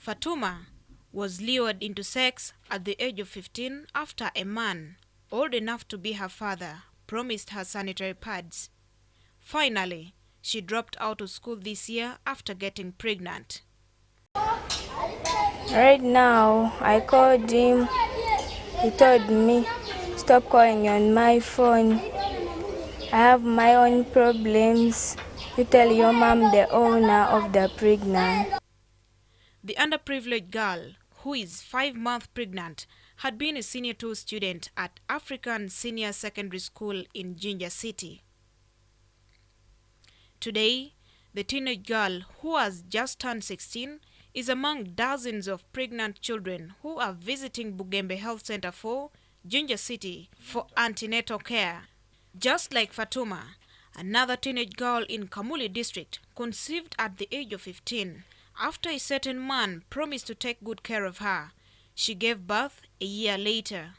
Fatuma was lured into sex at the age of 15 after a man, old enough to be her father, promised her sanitary pads. Finally, she dropped out of school this year after getting pregnant. Right now, I called him. He told me, stop calling on my phone. I have my own problems. You tell your mom, the owner of the pregnant. The underprivileged girl, who is 5 months pregnant, had been a Senior 2 student at African Senior Secondary School in Jinja City. Today, the teenage girl, who has just turned 16, is among dozens of pregnant children who are visiting Bugembe Health Center for Jinja City for antenatal care. Just like Fatuma, another teenage girl in Kamuli district conceived at the age of 15 after a certain man promised to take good care of her. She gave birth a year later.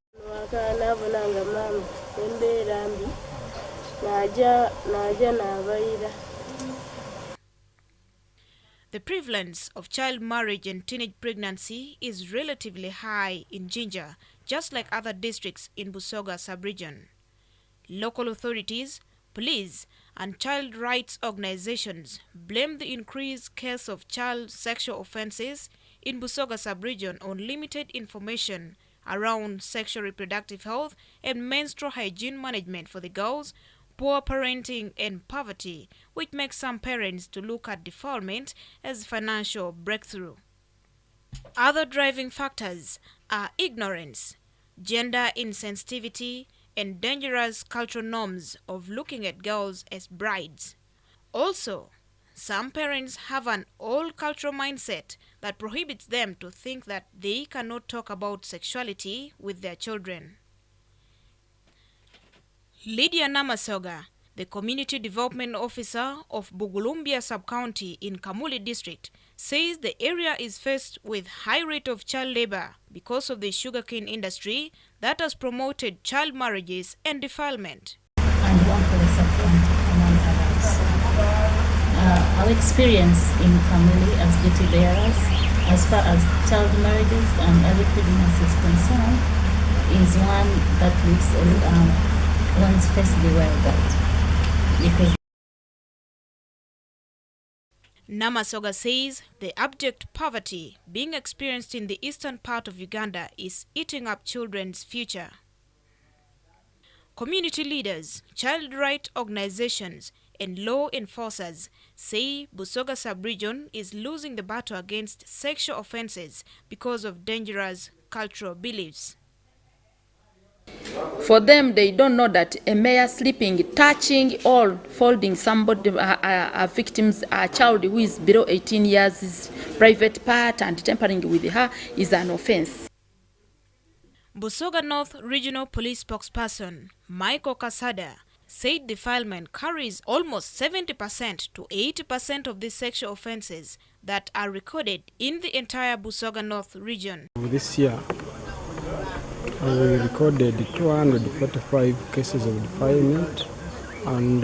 The prevalence of child marriage and teenage pregnancy is relatively high in Jinja, just like other districts in Busoga sub-region. Local authorities, police, and child rights organizations blame the increased case of child sexual offenses in Busoga sub-region on limited information around sexual reproductive health and menstrual hygiene management for the girls, poor parenting, and poverty, which makes some parents to look at defilement as financial breakthrough. Other driving factors are ignorance, gender insensitivity, and dangerous cultural norms of looking at girls as brides. Also, some parents have an old cultural mindset that prohibits them to think that they cannot talk about sexuality with their children. Lydia Namasoga, the Community Development Officer of Bugulumbia Sub-County in Kamuli District, says the area is faced with high rate of child labor because of the sugarcane industry that has promoted child marriages and defilement. And one for the sub-county, among others. Our experience in Kamuli as duty bearers, as far as child marriages and early pregnancy is concerned, is one that leaves one's face bewildered. Because Namasoga says the abject poverty being experienced in the eastern part of Uganda is eating up children's future. Community leaders, child rights organizations, and law enforcers say Busoga sub-region is losing the battle against sexual offenses because of dangerous cultural beliefs. For them, they don't know that a mere sleeping, touching, or folding somebody, a victim's a child who is below 18 years' private part and tampering with her is an offense. Busoga North Regional Police spokesperson Michael Kasada said defilement carries almost 70% to 80% of the sexual offenses that are recorded in the entire Busoga North region. This year, we recorded 245 cases of defilement, and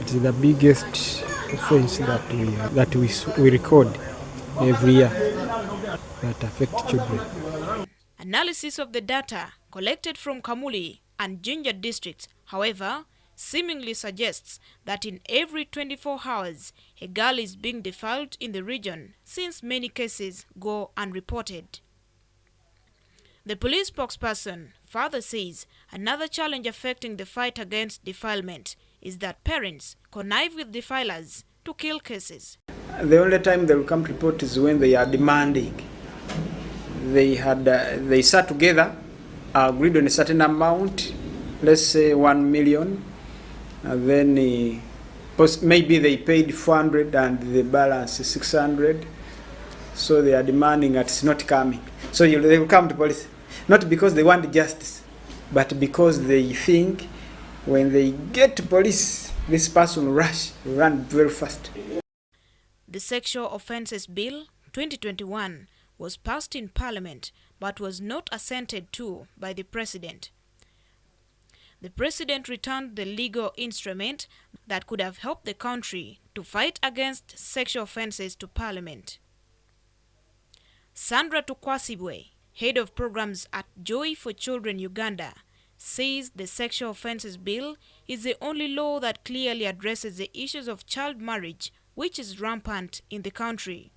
it is the biggest offense that we record every year that affect children. Analysis of the data collected from Kamuli and Jinja districts, however, seemingly suggests that in every 24 hours, a girl is being defiled in the region, since many cases go unreported. The police spokesperson further says another challenge affecting the fight against defilement is that parents connive with defilers to kill cases. The only time they will come to report is when they are demanding. They sat together, agreed on a certain amount, let's say 1 million, and then maybe they paid 400 and the balance is 600. So they are demanding that it's not coming. So they will come to police, not because they want justice, but because they think when they get to police, this person will run very fast. The Sexual Offences Bill 2021 was passed in Parliament but was not assented to by the President. The President returned the legal instrument that could have helped the country to fight against sexual offences to Parliament. Sandra Tukwasibwe, head of programs at Joy for Children Uganda, says the Sexual Offences Bill is the only law that clearly addresses the issues of child marriage, which is rampant in the country.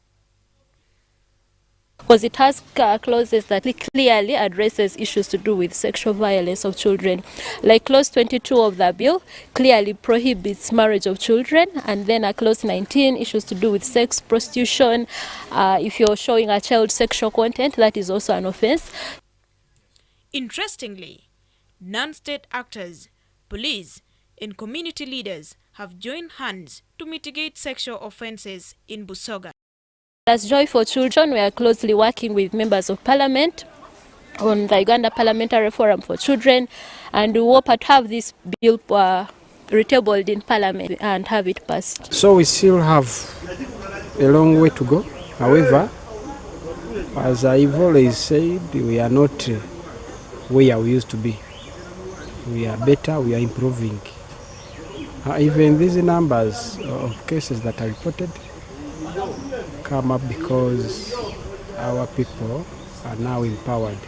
Because it has clauses that clearly addresses issues to do with sexual violence of children. Like clause 22 of the bill clearly prohibits marriage of children, and then clause 19 issues to do with sex, prostitution. If you're showing a child sexual content, that is also an offense. Interestingly, non-state actors, police, and community leaders have joined hands to mitigate sexual offences in Busoga. As Joy for Children, we are closely working with members of parliament on the Uganda Parliamentary Forum for Children, and we hope to have this bill retabled in parliament and have it passed. So we still have a long way to go. However, as I've always said, we are not where we used to be. We are better, we are improving. Even these numbers of cases that are reported come up because our people are now empowered.